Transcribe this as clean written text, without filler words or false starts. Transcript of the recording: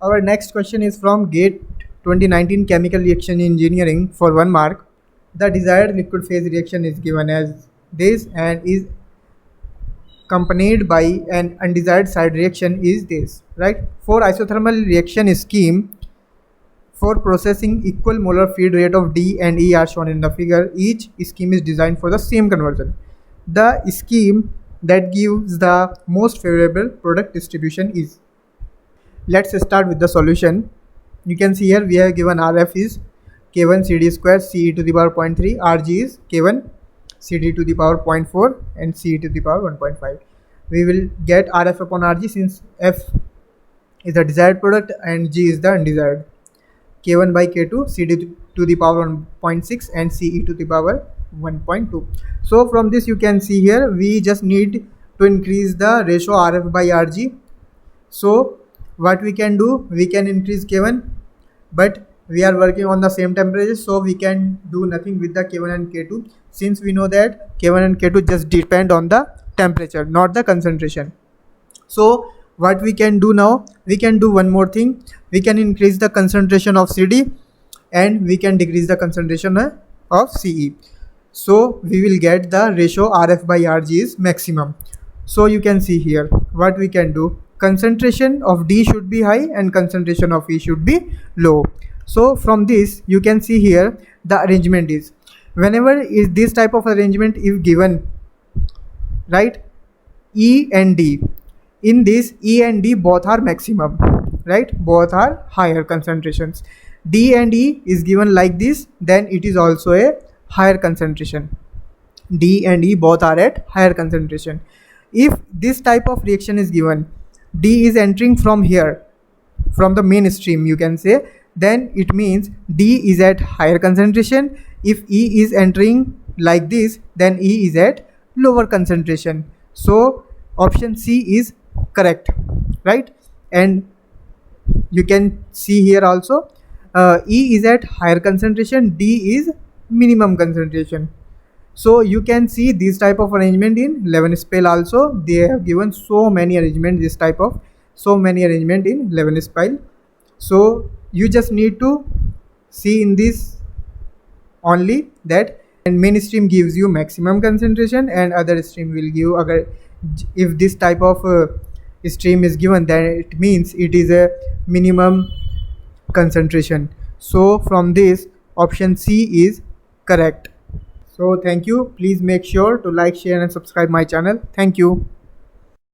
Our next question is from GATE 2019 Chemical Reaction Engineering for 1 mark. The desired liquid phase reaction is given as this and is accompanied by an undesired side reaction is this, right? For isothermal reaction scheme, for processing equal molar feed rate of D and E are shown in the figure. Each scheme is designed for the same conversion. The scheme that gives the most favorable product distribution is. Let's start with the solution. You can see here we have given RF is K1 CD square CE to the power 0.3, RG is K1 CD to the power 0.4 and CE to the power 1.5. We will get RF upon RG since F is the desired product and G is the undesired. K1 by K2 CD to the power 1.6 and CE to the power 1.2. So from this you can see here we just need to increase the ratio RF by RG. So what we can do, we can increase K1, but we are working on the same temperature, so we can do nothing with the K1 and K2 since we know that K1 and K2 just depend on the temperature, not the concentration. So what we can do now, we can do one more thing. We can increase the concentration of CD and we can decrease the concentration of CE. So we will get the ratio RF by RG is maximum. So you can see here what we can do. Concentration of D should be high and concentration of E should be low. So from this you can see here the arrangement is, whenever is this type of arrangement is given, right, E and D, in this E and D both are maximum, right, both are higher concentrations. D and E is given like this, then it is also a higher concentration. D and E both are at higher concentration. If this type of reaction is given, D is entering from here, from the main stream you can say, then it means D is at higher concentration. If E is entering like this, then E is at lower concentration. So option C is correct, right? And you can see here also E is at higher concentration, D is minimum concentration. So you can see this type of arrangement in Levenspiehl also. They have given so many arrangement, this type of so many arrangement in Levenspiehl. So you just need to see in this only that, and main stream gives you maximum concentration and other stream will give, if this type of stream is given, then it means it is a minimum concentration. So from this option C is correct. So thank you. Please make sure to like, share and subscribe my channel. Thank you.